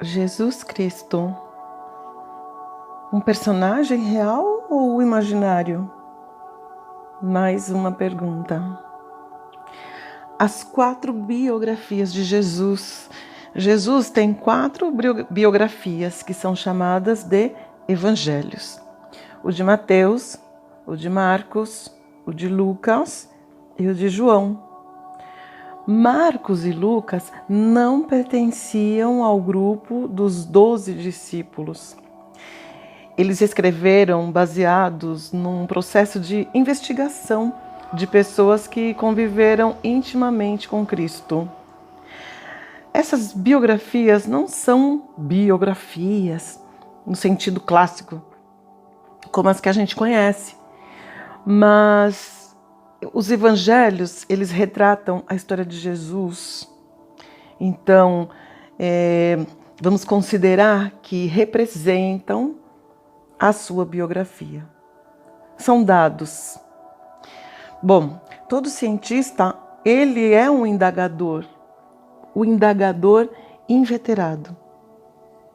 Jesus Cristo, um personagem real ou imaginário? Mais uma pergunta. As 4 biografias de Jesus. Jesus tem 4 biografias que são chamadas de evangelhos. O de Mateus, o de Marcos, o de Lucas e o de João. Marcos e Lucas não pertenciam ao grupo dos 12 discípulos. Eles escreveram baseados num processo de investigação de pessoas que conviveram intimamente com Cristo. Essas biografias não são biografias no sentido clássico, como as que a gente conhece, mas os evangelhos, eles retratam a história de Jesus. Então, vamos considerar que representam a sua biografia. São dados. Bom, todo cientista, ele é um indagador. O indagador inveterado.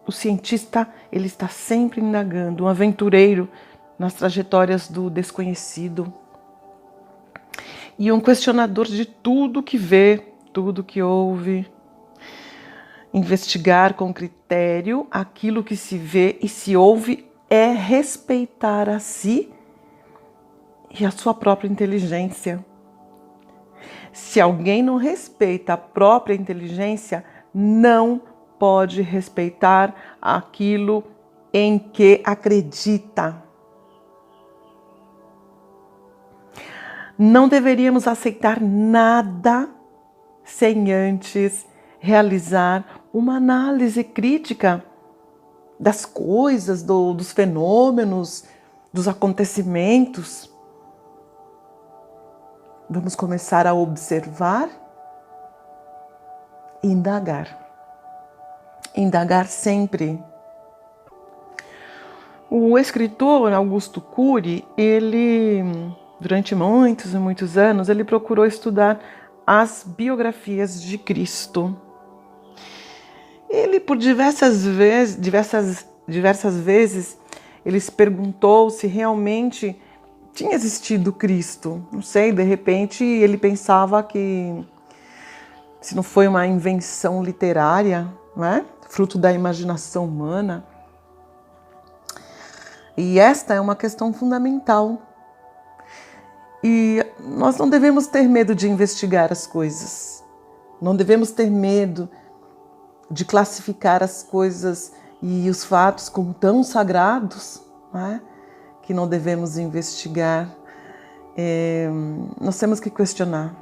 O cientista, ele está sempre indagando, um aventureiro nas trajetórias do desconhecido. E um questionador de tudo que vê, tudo que ouve. Investigar com critério aquilo que se vê e se ouve é respeitar a si e a sua própria inteligência. Se alguém não respeita a própria inteligência, não pode respeitar aquilo em que acredita. Não deveríamos aceitar nada sem antes realizar uma análise crítica das coisas, dos fenômenos, dos acontecimentos. Vamos começar a observar e indagar. Indagar sempre. O escritor Augusto Cury, ele, durante muitos e muitos anos, ele procurou estudar as biografias de Cristo. Ele, por diversas vezes, ele se perguntou se realmente tinha existido Cristo. Não sei, de repente ele pensava que se não foi uma invenção literária, não é? Fruto da imaginação humana. E esta é uma questão fundamental. E nós não devemos ter medo de investigar as coisas. Não devemos ter medo de classificar as coisas e os fatos como tão sagrados, não é? Que não devemos investigar. Nós temos que questionar,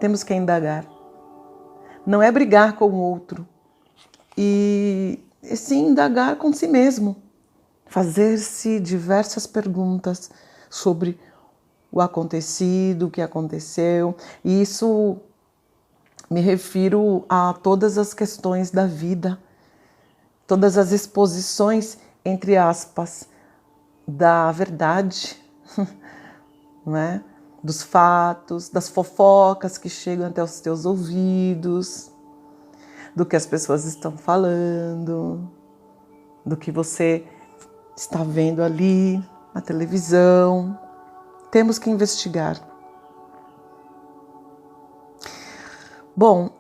temos que indagar. Não é brigar com o outro, e sim indagar com si mesmo. Fazer-se diversas perguntas sobre o acontecido, o que aconteceu. E isso me refiro a todas as questões da vida, todas as exposições, entre aspas, da verdade, não é? Dos fatos, das fofocas que chegam até os teus ouvidos, do que as pessoas estão falando, do que você está vendo ali na televisão. Temos que investigar. Bom,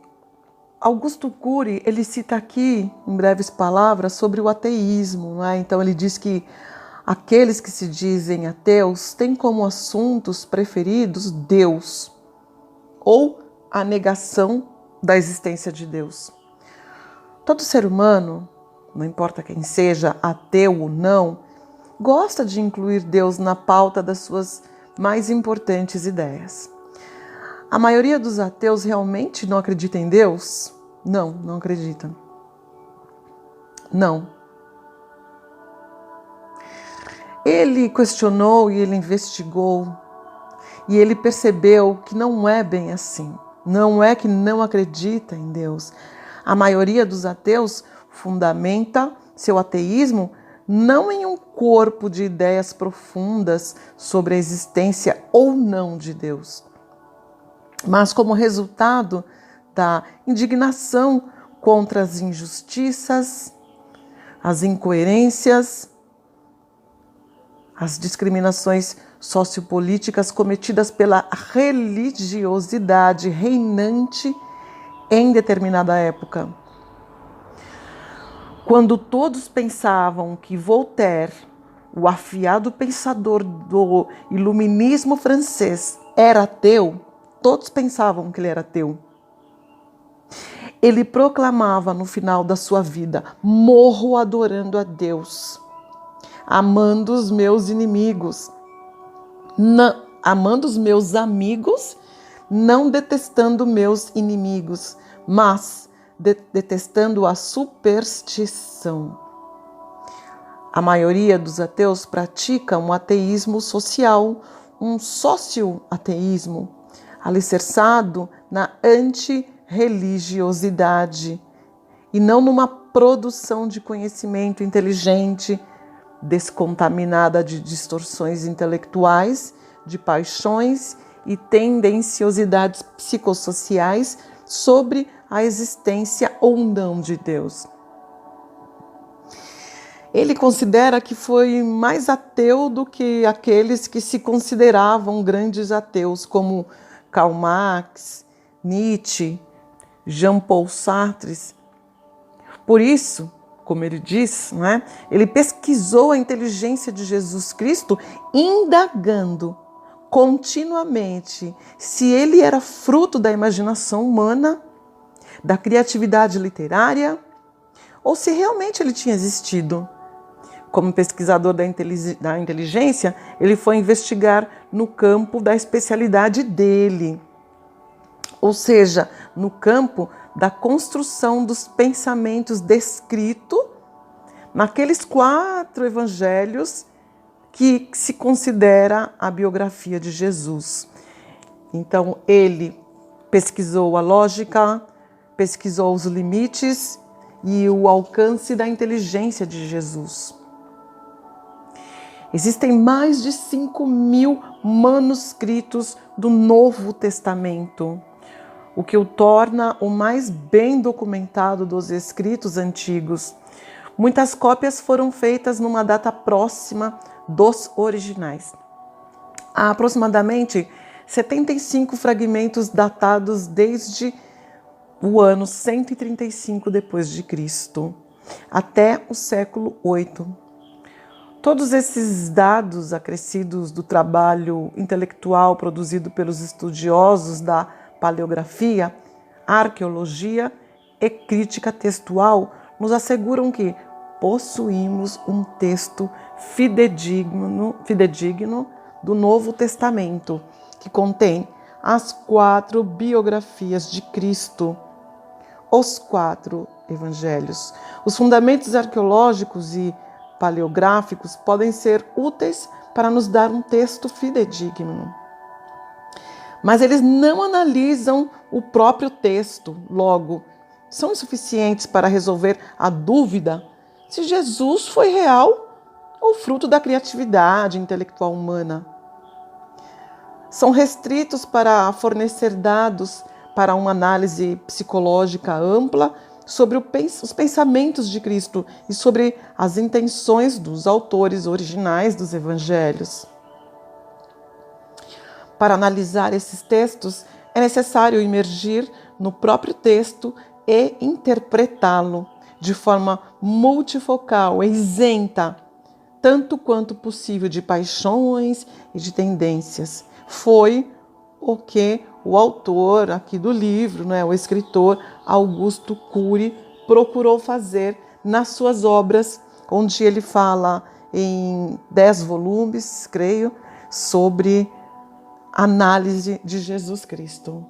Augusto Cury, ele cita aqui, em breves palavras, sobre o ateísmo, não é? Então ele diz que aqueles que se dizem ateus têm como assuntos preferidos Deus ou a negação da existência de Deus. Todo ser humano, não importa quem seja, ateu ou não, gosta de incluir Deus na pauta das suas mais importantes ideias. A maioria dos ateus realmente não acredita em Deus? Não acredita. Não. Ele questionou e ele investigou e ele percebeu que não é bem assim. Não é que não acredita em Deus. A maioria dos ateus fundamenta seu ateísmo não em um corpo de ideias profundas sobre a existência ou não de Deus, mas como resultado da indignação contra as injustiças as incoerências, as discriminações sociopolíticas cometidas pela religiosidade reinante em determinada época. Quando todos pensavam que Voltaire, o afiado pensador do iluminismo francês, era ateu, todos pensavam que ele era ateu. Ele proclamava no final da sua vida: morro adorando a Deus, amando os meus inimigos, amando os meus amigos, não detestando meus inimigos, mas detestando a superstição. A maioria dos ateus pratica um ateísmo social, um socio-ateísmo, alicerçado na antirreligiosidade e não numa produção de conhecimento inteligente, descontaminada de distorções intelectuais, de paixões e tendenciosidades psicossociais sobre a existência ou não de Deus. Ele considera que foi mais ateu do que aqueles que se consideravam grandes ateus, como Karl Marx, Nietzsche, Jean-Paul Sartre. Por isso, como ele diz, não é? Ele pesquisou a inteligência de Jesus Cristo, indagando continuamente se ele era fruto da imaginação humana, da criatividade literária, ou se realmente ele tinha existido. Como pesquisador da inteligência, ele foi investigar no campo da especialidade dele, ou seja, no campo da construção dos pensamentos descritos naqueles 4 evangelhos que se considera a biografia de Jesus. Então, ele pesquisou a lógica, pesquisou os limites e o alcance da inteligência de Jesus. Existem mais de 5.000 manuscritos do Novo Testamento, o que o torna o mais bem documentado dos escritos antigos. Muitas cópias foram feitas numa data próxima dos originais. Há aproximadamente 75 fragmentos datados desde o ano 135 d.C. até o século VIII. Todos esses dados acrescidos do trabalho intelectual produzido pelos estudiosos da paleografia, arqueologia e crítica textual nos asseguram que possuímos um texto fidedigno do Novo Testamento, que contém as 4 biografias de Cristo, os 4 evangelhos. Os fundamentos arqueológicos e paleográficos podem ser úteis para nos dar um texto fidedigno. Mas eles não analisam o próprio texto, logo, são insuficientes para resolver a dúvida se Jesus foi real ou fruto da criatividade intelectual humana. São restritos para fornecer dados para uma análise psicológica ampla sobre os pensamentos de Cristo e sobre as intenções dos autores originais dos evangelhos. Para analisar esses textos, é necessário imergir no próprio texto e interpretá-lo de forma multifocal e isenta, tanto quanto possível, de paixões e de tendências. Foi o que o autor aqui do livro, o escritor Augusto Cury, procurou fazer nas suas obras, onde ele fala em 10 volumes, creio, sobre análise de Jesus Cristo.